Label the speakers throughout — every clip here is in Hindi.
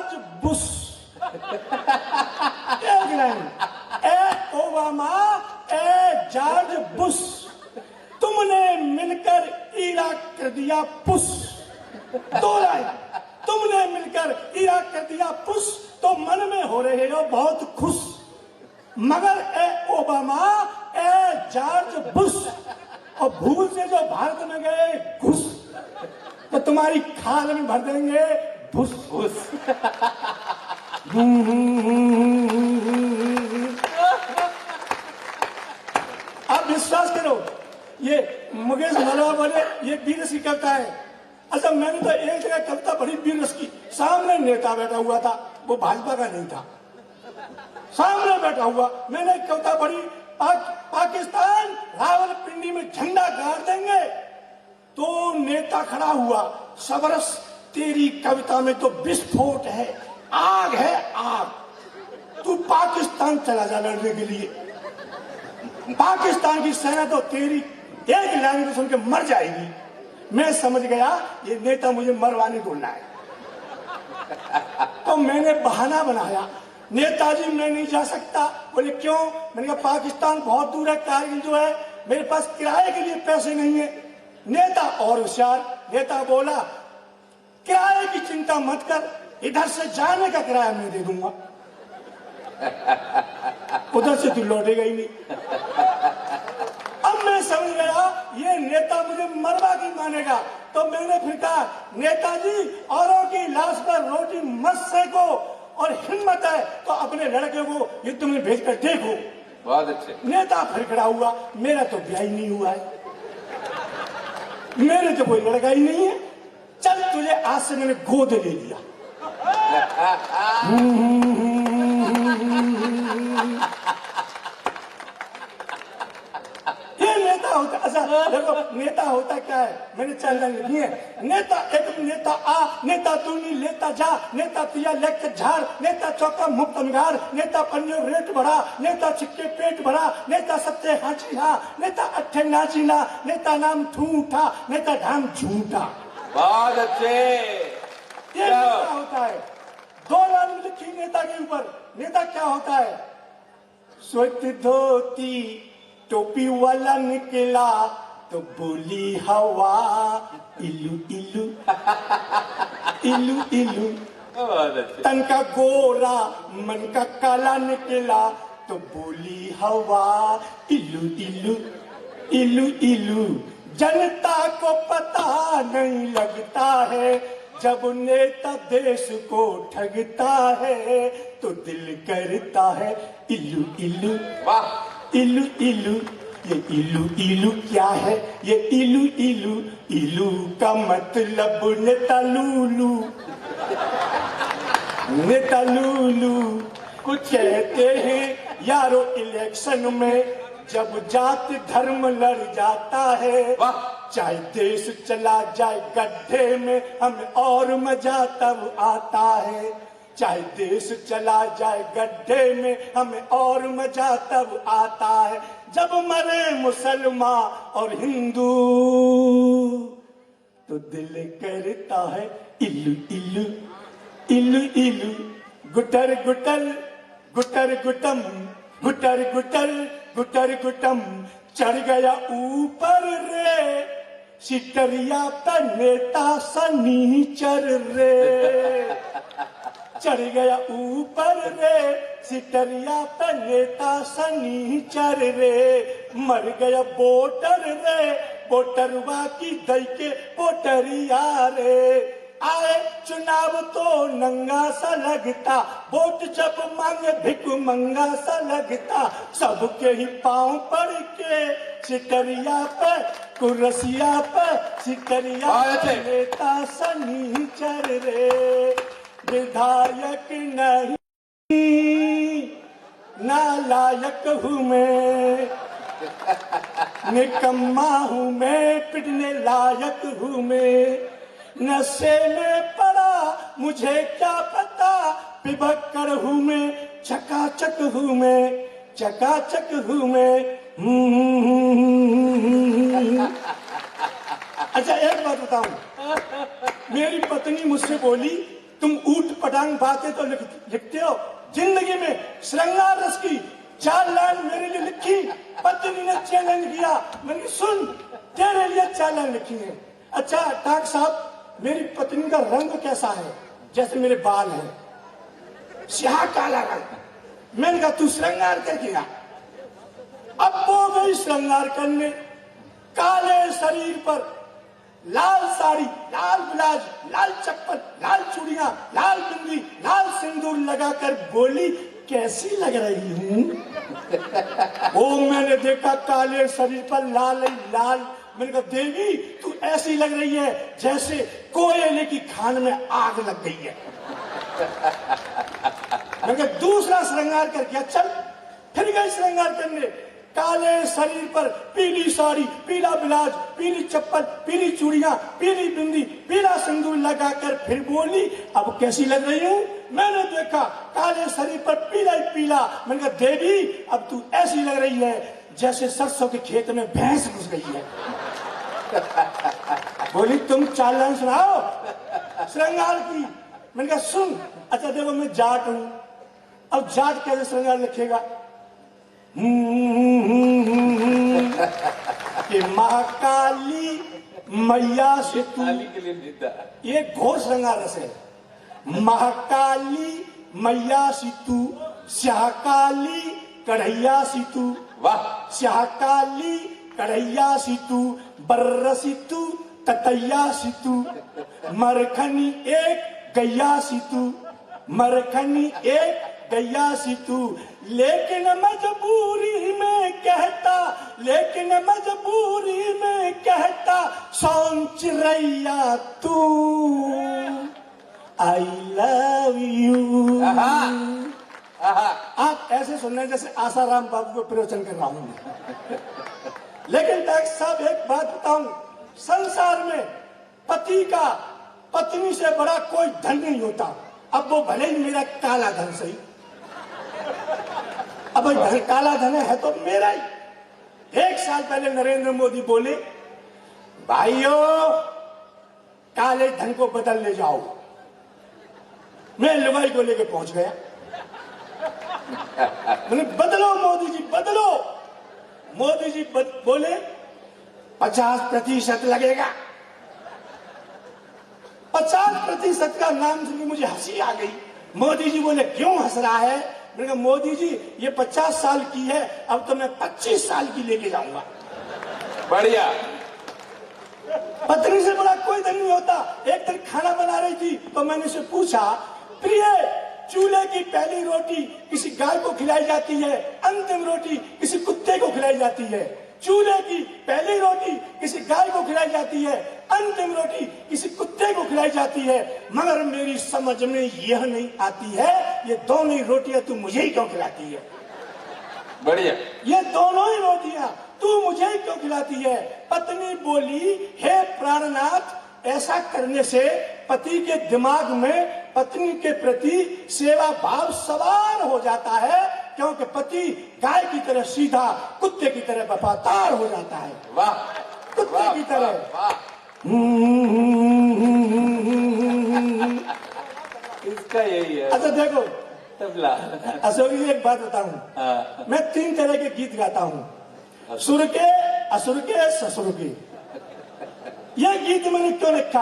Speaker 1: George Bush. एक लाइन, ए ओबामा, ए जॉर्ज बुश, तुमने मिलकर इराक कर दिया पुश। दो लाइन, तुमने मिलकर इराक कर दिया पुश, तो मन में हो रहे हो बहुत खुश, मगर ए ओबामा, ए जॉर्ज बुश, और भूल से जो भारत में गए घुस, तो तुम्हारी खाल में भर देंगे भुस भुस। आप विश्वास करो, ये मुकेश मलवा बोले ये बीरस की कविता है। अच्छा, मैंने तो एक जगह कविता पढ़ी बीरस की, सामने नेता बैठा हुआ था, वो भाजपा का नहीं था, सामने बैठा हुआ। मैंने एक कविता पढ़ी, पाकिस्तान रावलपिंडी में झंडा गाड़ देंगे, तो नेता खड़ा हुआ, सबरस तेरी कविता में तो विस्फोट है, आग है आग, तू पाकिस्तान चला जा लड़ने के लिए, पाकिस्तान की सेना तो तेरी एक लाइन सुन के मर जाएगी। मैं समझ गया ये नेता मुझे मरवाने बोलना है, तो मैंने बहाना बनाया, नेताजी मैं नहीं जा सकता। बोले क्यों? मैंने कहा पाकिस्तान बहुत दूर है, कारगिल जो है, मेरे पास किराए के लिए पैसे नहीं है। नेता और होशियार, नेता बोला किराए की चिंता मत कर, इधर से जाने का किराया मैं दे दूंगा, उधर से तू लौटेगा ही नहीं। अब मैं समझ गया ये नेता मुझे मरवा की मानेगा, तो मैंने फिर कहा नेताजी औरों की लाश पर रोटी मत सेको, और हिम्मत है तो अपने लड़के को युद्ध में भेजकर देखो।
Speaker 2: बहुत अच्छे।
Speaker 1: नेता फिर खड़ा हुआ, मेरा तो ब्याह ही नहीं हुआ है, मेरे तो कोई लड़का ही नहीं है, चल तुझे आज से मैंने गोद ले लिया। ये नेता होता, अच्छा देखो नेता होता क्या है, मैंने चैनल लिखी है, नेता एक नेता आ, नेता तू नहीं लेता जा, नेता पिया लेके झाड़, नेता चौका मुक्त अंगार, नेता पंजो रेट बढ़ा, नेता छिक्के पेट भरा, नेता सत्य हाची हा, नेता अट्ठे नाची ना, नेता नाम ठूठा, नेता धाम झूठा।
Speaker 2: बहुत अच्छे।
Speaker 1: ये नेता होता है। दो लाइन लिखी नेता के ऊपर, नेता क्या होता है? स्वेत धोती टोपी वाला निकला तो बोली हवा इलू इलू इलू इलू। तन का गोरा मन का काला निकला तो बोली हवा इलू इलू इलू इलू। जनता को पता नहीं लगता है, जब नेता देश को ठगता है तो दिल करता है इलू इलू।
Speaker 2: वाह।
Speaker 1: इलू इलू, ये इलू इलू क्या है? ये इलू इलू, इलू का मतलब नेता लूलू, नेता लूलू। कुछ कहते हैं यारो इलेक्शन में जब जात धर्म लड़ जाता है, चाहे देश चला जाए गड्ढे में हमें और मजा तब आता है, चाहे देश चला जाए गड्ढे में हमें और मजा तब आता है, जब मरे मुसलमान और हिंदू तो दिल करता है इल्लू इल्लू इल्लू इल्लू। गुटर गुटर गुटर गुटम, गुटर गुटर गुटर गुटम, चढ़ गया ऊपर रे सिटरिया पे नेता सनीचर रे, चढ़ गया ऊपर रे सिटरिया पे नेता सनीचर रे, मर गया वोटर रे वोटरवा की दई के वोटरिया रे। आए चुनाव तो नंगा सा लगता, वोट जब मांगे भिक मंगा सा लगता, सबके ही पांव पड़ के सिटरिया पे कुर्सिया पे सिटरिया नेता सनीचर रे। विधायक नहीं नालायक हूँ मैं, निकम्मा हूँ मैं पिटने लायक हूँ मैं, नशे में पड़ा मुझे क्या पता पिबक्कर हूँ मैं, चकाचक हूँ मैं, चकाचक हूँ मैं। अच्छा एक बात बताऊं, मेरी पत्नी मुझसे बोली तुम ऊट पटांग बातें तो लिखते हो, जिंदगी में श्रृंगार रस की 4 लाइन मेरे लिए लिखी, पत्नी ने चैलेंज किया, मैंने कहा, सुन तेरे लिए 4 लाइन लिखी है। अच्छा टाक साहब, मेरी पत्नी का रंग कैसा है? जैसे मेरे बाल हैं, स्याह काला रंग। मैंने कहा तू श्रृंगार कर किया। अब वो गई श्रृंगार करने, काले शरीर पर लाल साड़ी, लाल ब्लाउज, लाल चप्पल, लाल चूड़ियां, लाल बिंदी, लाल सिंदूर लगाकर बोली कैसी लग रही हूं? ओ मैंने देखा काले शरीर पर लाल लाल। मैंने कहा देवी तू ऐसी लग रही है जैसे कोयले की खान में आग लग गई है। मैंने कहा दूसरा श्रृंगार करके चल। फिर गए श्रृंगार करने, काले शरीर पर पीली साड़ी, पीला ब्लाउज, पीली चप्पल, पीली चूड़ियां, पीली बिंदी, पीला सिंदूर लगाकर फिर बोली अब कैसी लग रही हूं? मैंने देखा काले शरीर पर पीला ही पीला। मैंने कहा देवी अब तू ऐसी लग रही है जैसे सरसों के खेत में भैंस घुस गई है। बोली तुम 4 लाइन सुनाओ श्रृंगार की। मैंने कहा सुन, अच्छा देखो मैं जाट हूं, अब जाट कैसे श्रृंगार लिखेगा? कि महाकाली मैया से तू,
Speaker 2: के लिए जीता।
Speaker 1: ये घोर श्रृंगार रस है। महाकाली मैया सी तू, श्याहकाली कढ़ैया सी तू,
Speaker 2: वाह,
Speaker 1: श्याहकाली कढ़ैया सी तू, बर्रसी तू, ततैया सी तू, मरखनी एक गैया सी तू, मरखनी एक गैया सी तू। लेकिन मजबूरी में कहता, लेकिन मजबूरी में कहता, सोन चिरैया तू, आई लव यू। आप ऐसे सुन रहे जैसे आसाराम बाबू को प्रवचन कर रहा हूं। लेकिन डॉक्टर साहब एक बात बताऊं, संसार में पति का पत्नी से बड़ा कोई धन नहीं होता। अब वो भले ही मेरा काला धन सही, अब काला धन है तो मेरा ही। 1 साल पहले नरेंद्र मोदी बोले भाइयों काले धन को बदल ले जाओ। मैं लुगाई को लेके पहुंच गया, मैंने बदलो मोदी जी बदलो। मोदी जी बोले 50% लगेगा। 50% का नाम सुन के मुझे हंसी आ गई। मोदी जी बोले क्यों हंस रहा है? मैंने कहा मोदी जी ये 50 साल की है, अब तो मैं 25 साल की लेके जाऊंगा।
Speaker 2: बढ़िया।
Speaker 1: पत्नी से बड़ा कोई धन नहीं होता। एक दिन खाना बना रही थी तो मैंने उसे पूछा प्रिय चूल्हे की पहली रोटी किसी गाय को खिलाई जाती है, अंतिम रोटी किसी कुत्ते को खिलाई जाती है। चूल्हे की पहली रोटी किसी गाय को खिलाई जाती है, अंतिम रोटी किसी कुत्ते को खिलाई जाती है, मगर मेरी समझ में यह नहीं आती है ये दोनों ही रोटियां तू मुझे ही क्यों खिलाती है?
Speaker 2: बढ़िया।
Speaker 1: ये दोनों ही रोटियां तू मुझे ही क्यों खिलाती है? पत्नी बोली हे प्राणनाथ, ऐसा करने से पति के दिमाग में पत्नी के प्रति सेवा भाव सवार हो जाता है, क्योंकि पति गाय की तरह सीधा, कुत्ते की तरह वफादार हो जाता है।
Speaker 2: वाह,
Speaker 1: कुत्ते की तरह।
Speaker 2: इसका यही है।
Speaker 1: अच्छा देखो
Speaker 2: तबला।
Speaker 1: अशोक जी एक बात बताऊं, मैं 3 तरह के गीत गाता हूं, सुर के, असुर के, ससुर के। यह गीत मैंने क्यों लिखा?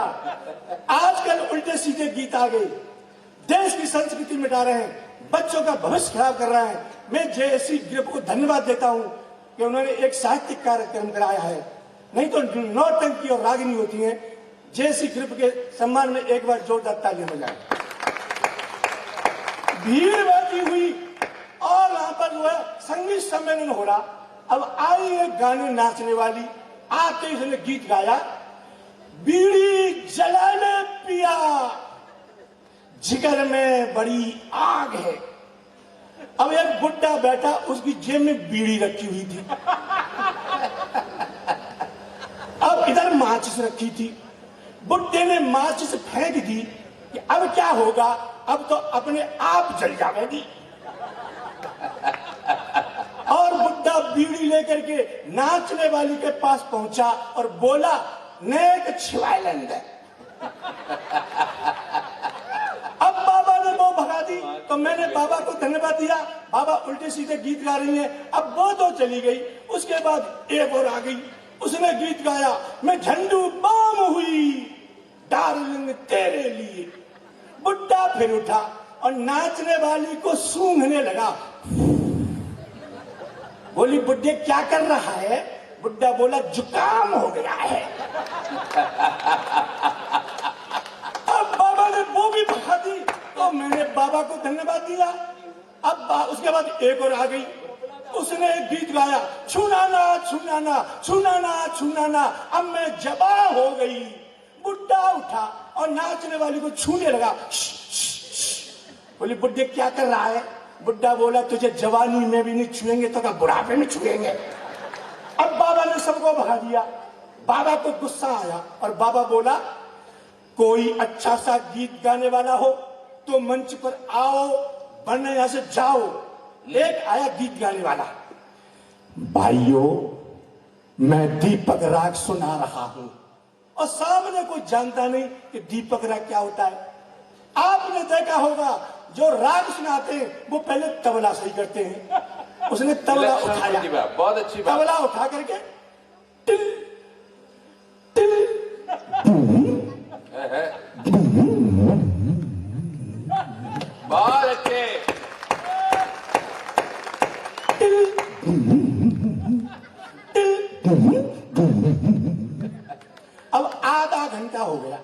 Speaker 1: आजकल उल्टे सीधे गीत आ गए, देश की संस्कृति मिटा रहे हैं, बच्चों का भविष्य खराब कर रहे हैं। मैं जेएससी ग्रुप को धन्यवाद देता हूं कि उन्होंने एक साहित्यिक कार्यक्रम कराया है, नहीं तो नौटंकी और रागिनी होती है। जेएससी ग्रुप के सम्मान में एक बार जोरदार तालियां बजाएं। भीड़ बैठी हुई और वहां पर जो है संगीत सम्मेलन हो रहा। अब आई एक गाने नाचने वाली, आते ही उसने गीत गाया, बीड़ी जलाने पिया जिगर में बड़ी आग है। अब एक बुड्ढा बैठा, उसकी जेब में बीड़ी रखी हुई थी, अब इधर माचिस रखी थी। बुड्ढे ने माचिस फेंक दी कि अब क्या होगा, अब तो अपने आप जल जाएगी। और बुड्ढा बीड़ी लेकर के नाचने वाली के पास पहुंचा और बोला नेक छिवाइलंद। तो मैंने बाबा को धन्यवाद दिया। बाबा उल्टे सीधे गीत गा रही हैं। अब वो तो चली गई, उसके बाद एक और आ गई, उसने गीत गाया, मैं झंडू बाम हुई डार्लिंग तेरे लिए। बुड्ढा फिर उठा और नाचने वाली को सूंघने लगा। बोली बुड्ढे क्या कर रहा है? बुड्ढा बोला जुकाम हो गया है। अब बाबा ने वो भी भगा दी, तो मैंने बाबा को धन्यवाद दिया। अब उसके बाद एक और आ गई, उसने एक गीत गाया, छूनाना छूनाना छूनाना छूनाना, अब मैं जबा हो गई। बुड्ढा उठा और नाचने वाली को छूने लगा। बोली बुड्ढे क्या कर रहा है? बुड्ढा बोला तुझे जवानी में भी नहीं छुएंगे तो क्या बुढ़ापे में छुएंगे। अब बाबा ने सबको भगा दिया। बाबा को गुस्सा आया और बाबा बोला कोई अच्छा सा गीत गाने वाला हो तो मंच पर आओ, वरना यहां से जाओ। एक आया गीत गाने वाला, भाइयों मैं दीपक राग सुना रहा हूं। और सामने कोई जानता नहीं कि दीपक राग क्या होता है। आपने देखा होगा जो राग सुनाते हैं वो पहले तबला सही करते हैं। उसने तबला उठाया,
Speaker 2: बहुत अच्छी बात।
Speaker 1: तबला उठा करके टिल टिल
Speaker 2: बहुत अच्छे।
Speaker 1: Till till. अब आधा घंटा हो गया,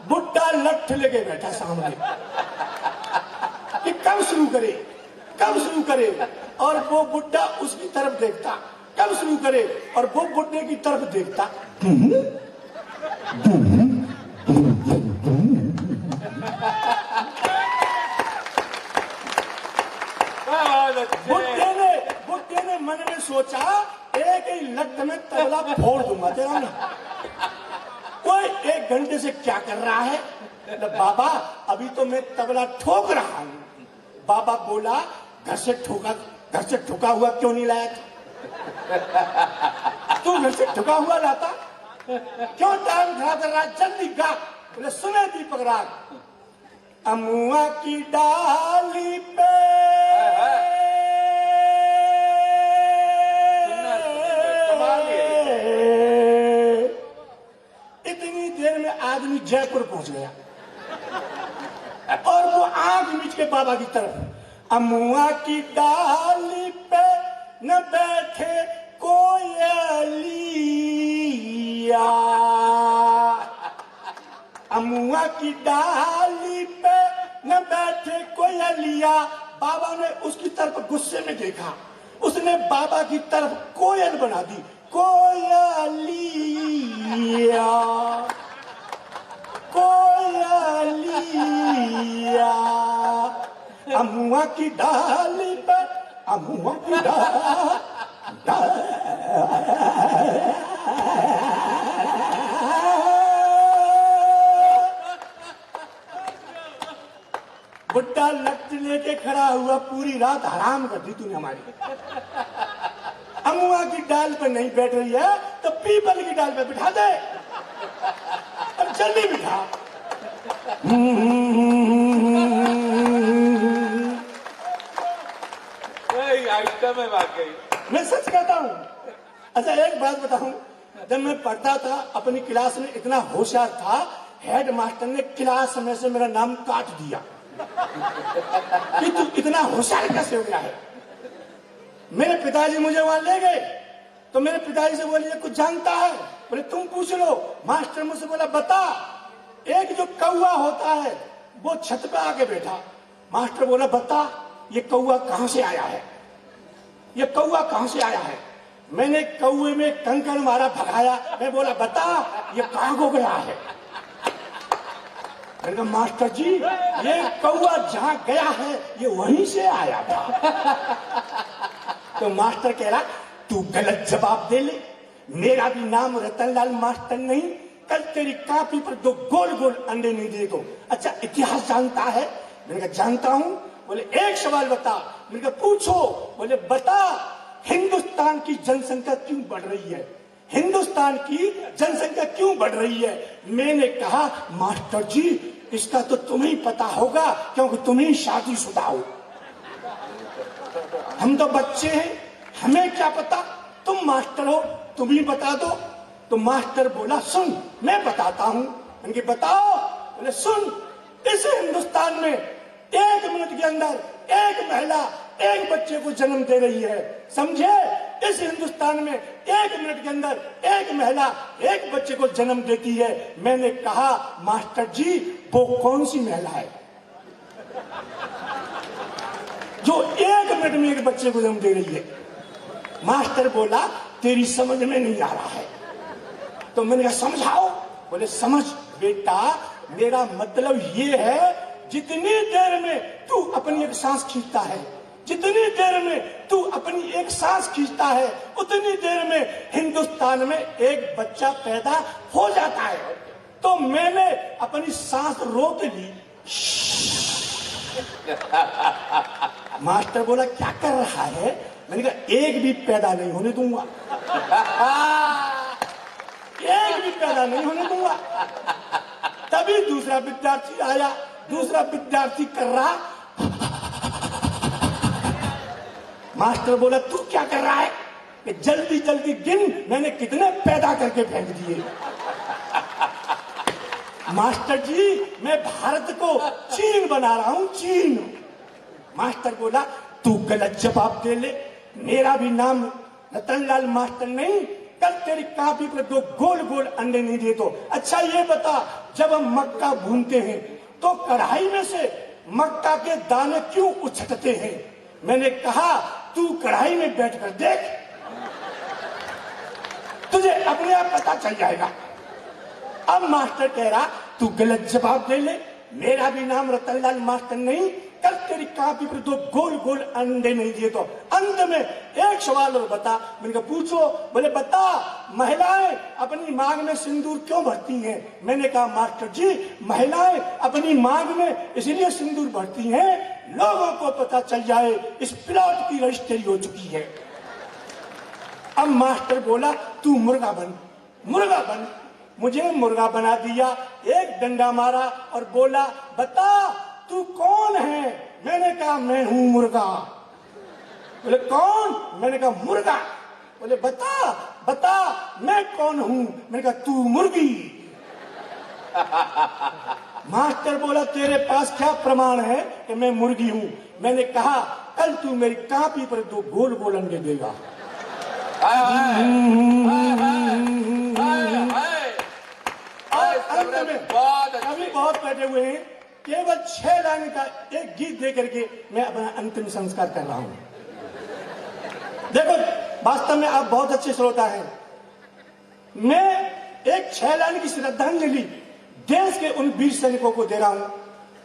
Speaker 1: बुड्ढा लठ लेके बैठा सामने कि कब शुरू करे, कब शुरू करे। और वो बुड्ढा उसकी तरफ देखता, कब शुरू करे, और वो बुड्ढे की तरफ देखता। बुड्ढे ने मन में सोचा एक ही लठ में तबला फोड़ दूंगा तेरा ना। कोई एक घंटे से क्या कर रहा है? बाबा अभी तो मैं तबला ठोक रहा हूं। बाबा बोला घर से ठोका हुआ क्यों नहीं लाया था? तू घर से ठोका हुआ लाता, क्यों टाइम खराब कर रहा है? जल्दी गा। बोले सुने दीपक राग, अमुआ की डाली पे इतनी देर में आदमी जयपुर पहुंच गया और वो आंख मीच के बाबा की तरफ, अमुआ की डाली पे न बैठे कोयलिया, अमुआ की डाली पे न बैठे कोयलिया। बाबा ने उसकी तरफ गुस्से में देखा, उसने बाबा की तरफ कोयल बना दी, कोयलिया कोयलिया। अमुआ की डाली पे, अमुआ की बुड्ढा लठ लेके खड़ा हुआ, पूरी रात हराम कर दी तूने हमारी। अमुआ की डाल पे नहीं बैठ रही है तो पीपल की डाल पे बिठा दे, और जल्दी बिठा।
Speaker 2: आइटम है वाकई।
Speaker 1: मैं सच कहता हूँ। अच्छा एक बात बताऊं, जब मैं पढ़ता था अपनी क्लास में इतना होशियार था, हेड मास्टर ने क्लास में से मेरा नाम काट दिया कि तू इतना होशियार कैसे हो गया है। मेरे पिताजी मुझे वहां ले गए तो मेरे पिताजी से बोले कुछ जानता है? बोले तुम पूछ लो। मास्टर मुझसे बोला बता। एक जो कौवा होता है वो छत पे आके बैठा। मास्टर बोला बता ये कौवा कहां से आया है, ये कौवा कहां से आया है। मैंने कौवे में कंकड़ मारा, भगाया। मैं बोला बता ये कहां को गया है। मैंने कहा मास्टर जी ये कौवा जहां गया है ये वहीं से आया था। तो मास्टर कह रहा तू गलत जवाब दे ले, मेरा भी नाम रतनलाल मास्टर नहीं, कल तेरी कॉपी पर दो गोल गोल अंडे नहीं दे दो। अच्छा इतिहास जानता है? मैंने कहा जानता हूं। बोले एक सवाल बता। मैंने कहा पूछो। बोले बता हिंदुस्तान की जनसंख्या क्यों बढ़ रही है, हिंदुस्तान की जनसंख्या क्यों बढ़ रही है। मैंने कहा मास्टर जी इसका तो तुम्हें पता होगा क्योंकि तुम ही शादीशुदा हो। हम तो बच्चे हैं, हमें क्या पता, तुम मास्टर हो, तुम ही बता दो। तो मास्टर बोला सुन मैं बताता हूं। उनके बताओ। बोले सुन, इस हिंदुस्तान में 1 मिनट के अंदर एक महिला एक बच्चे को जन्म दे रही है, समझे? इस हिंदुस्तान में 1 मिनट के अंदर एक महिला एक बच्चे को जन्म देती है। मैंने कहा मास्टर जी वो कौन सी महिला है जो 1 मिनट में एक बच्चे को जन्म दे रही है? मास्टर बोला तेरी समझ में नहीं आ रहा है। तो मैंने कहा समझाओ। बोले समझ बेटा, मेरा मतलब ये है जितनी देर में तू अपनी एक सांस खींचता है, जितनी देर में तू अपनी एक सांस खींचता है, उतनी देर में हिंदुस्तान में एक बच्चा पैदा हो जाता है। तो मैंने अपनी सांस रोक ली। मास्टर बोला क्या कर रहा है? मैंने कहा एक भी पैदा नहीं होने दूंगा, एक भी पैदा नहीं होने दूंगा। तभी दूसरा विद्यार्थी आया, दूसरा विद्यार्थी कर रहा। मास्टर बोला तू क्या कर रहा है? कि जल्दी जल्दी गिन मैंने कितने पैदा करके फेंक दिए। मास्टर जी मैं भारत को चीन बना रहा हूं, चीन। मास्टर बोला तू गलत जवाब दे ले, मेरा भी नाम रतनलाल मास्टर नहीं, कल तेरी कॉपी पर 2 गोल गोल अंडे नहीं दे तो। अच्छा ये बता, जब हम मक्का भूनते हैं तो कढ़ाई में से मक्का के दाने क्यों उछटते हैं? मैंने कहा तू कढ़ाई में बैठकर देख, तुझे अपने आप पता चल जाएगा। अब मास्टर कह रहा तू गलत जवाब दे ले, मेरा भी नाम रतनलाल मास्टर नहीं, कल तेरी कॉपी पर 2 गोल गोल अंडे नहीं दिए तो। अंत में एक सवाल और बता। मैंने कहा पूछो। बोले बता महिलाएं अपनी मांग में सिंदूर क्यों भरती हैं? मैंने कहा मास्टर जी महिलाएं अपनी मांग में इसलिए सिंदूर भरती हैं लोगों को पता चल जाए इस प्लॉट की रजिस्ट्री हो चुकी है। अब मास्टर बोला तू मुर्गा बन, मुर्गा बन। मुझे मुर्गा बना दिया, एक डंडा मारा और बोला बता तू कौन है? मैंने कहा मैं हूं मुर्गा। बोले कौन? मैंने कहा मुर्गा। बोले बता बता मैं कौन हूं? मैंने कहा तू मुर्गी। मास्टर बोला तेरे पास क्या प्रमाण है कि मैं मुर्गी हूं? मैंने कहा कल तू मेरी कॉपी पर 2 गोल गोल अंडे देगा। अभी बहुत बैठे हुए हैं, केवल 6 लाइन का एक गीत दे करके मैं अपना अंतिम संस्कार कर रहा हूं। देखो वास्तव में आप बहुत अच्छे श्रोता हैं। मैं एक 6 लाइन की श्रद्धांजलि देश के उन वीर सैनिकों को दे रहा हूं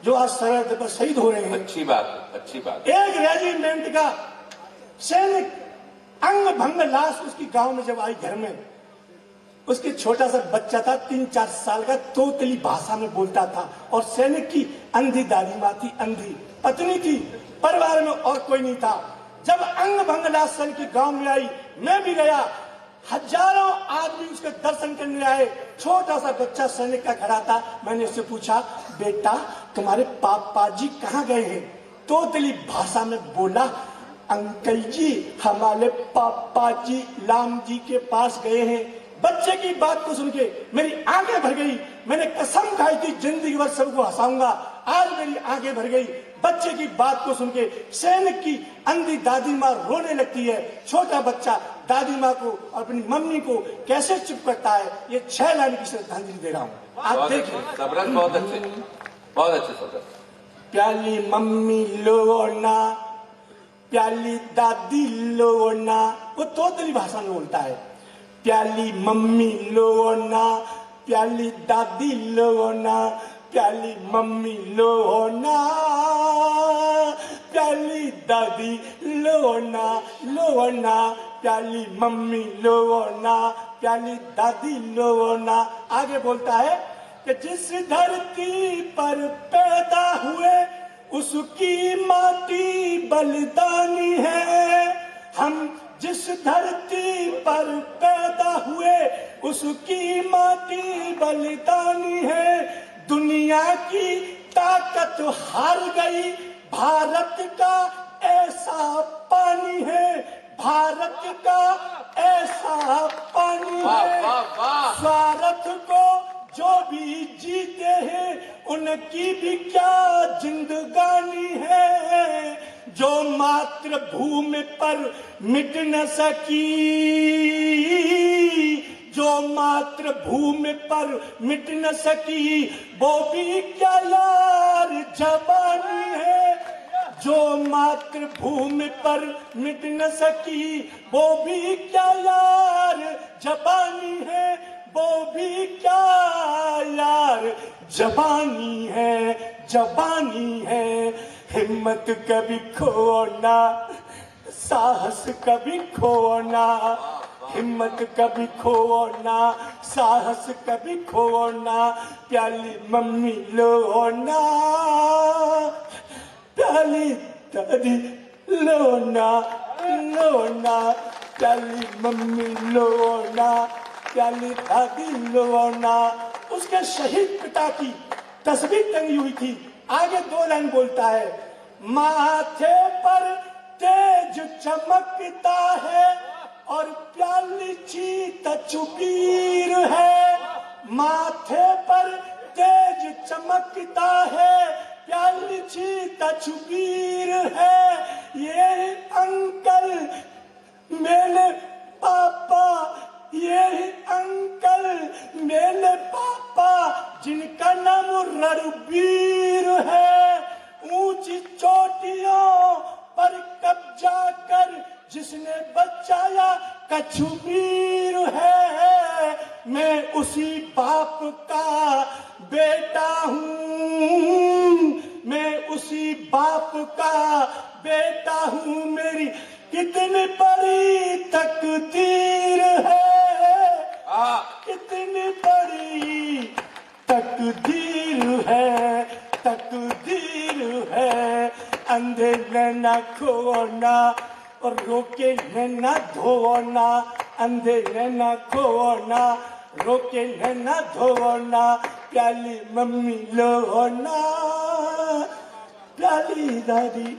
Speaker 1: जो आज सरहद पर शहीद हो रहे हैं।
Speaker 2: अच्छी बात, अच्छी बात।
Speaker 1: एक रेजिमेंट का सैनिक अंग भंग लाश उसकी गांव में जब आई घर में, उसके छोटा सा बच्चा था 3-4 साल का, तोतली भाषा में बोलता था और सैनिक की अंधी दादी माँ थी, अंधी पत्नी थी, परिवार में और कोई नहीं था। जब अंग भंग लाश सैनिक की गांव में आई, मैं भी गया, हजारों आदमी उसके दर्शन करने आए। छोटा सा बच्चा सैनिक का खड़ा था। मैंने उससे पूछा बेटा तुम्हारे पापा जी कहाँ गए हैं? तोतली भाषा में बोला अंकल जी हमारे पापा जी राम जी के पास गए हैं। बच्चे की बात को सुन के मेरी आंखें भर गई। मैंने कसम खाई थी जिंदगी भर सबको हंसाऊंगा, आज मेरी आंखें भर गई। बच्चे की बात को सुन के सैनिक की अंधी दादी माँ रोने लगती है। छोटा बच्चा दादी माँ को और अपनी मम्मी को कैसे चुप करता है। ये 6 लाइन की श्रद्धांजलि दे रहा हूँ, आप देखिए।
Speaker 2: सबरस बहुत अच्छे, बहुत अच्छे सबरस।
Speaker 1: प्याली मम्मी लो ना, प्याली दादी लो ना, वो तोतली भाषा में बोलता है। प्याली मम्मी लो ना, प्याली दादी लो ना, प्याली मम्मी लो ना, प्याली दादी लो ना, प्याली मम्मी लो ना, प्याली दादी लो ना। आगे बोलता है कि जिस धरती पर पैदा हुए उसकी माटी बलिदानी है। हम जिस धरती पर पैदा हुए उसकी माटी बलिदानी है। दुनिया की ताकत हार गई, भारत का ऐसा पानी है, भारत का ऐसा पानी
Speaker 2: वाह
Speaker 1: है।
Speaker 2: वाह वाह।
Speaker 1: स्वार्थ को जो भी जीते हैं उनकी भी क्या जिंदगानी है, जो मातृभूमि पर मिट न सकी, जो मातृभूमि पर मिट न सकी वो भी क्या यार जवानी है, जो मातृभूमि पर मिट न सकी वो भी क्या यार जवानी है, वो भी क्या यार जवानी है, जवानी है। हिम्मत कभी खोना, साहस कभी खोना, हिम्मत कभी खोना, साहस कभी खोना, प्याली मम्मी लोना, प्याली दादी लोना, लोना, प्याली मम्मी लोना, प्याली दादी लोना। उसके शहीद पिता की तस्वीर टंगी हुई थी। आगे 2 लाइन बोलता है, माथे पर तेज चमकता है और प्याली चीत चुबीर है, माथे पर तेज चमकता है, प्याली चीत चुबीर है। ये अंकल मेरे पापा, ये अंकल मेरे पापा जिनका नाम रणबीर है, ऊंची चोटियों पर कब्जा कर जिसने बचाया कश्मीर है। मैं उसी बाप का बेटा हूँ, मैं उसी बाप का बेटा हूँ, मेरी कितनी बड़ी तकदीर है, कितनी बड़ी तकदीर है, तकदीर है। अंधे न खोना और रोके न धोना, अंधे न खोना, रोके न धोना, प्याली मम्मी लोना, प्याली दादी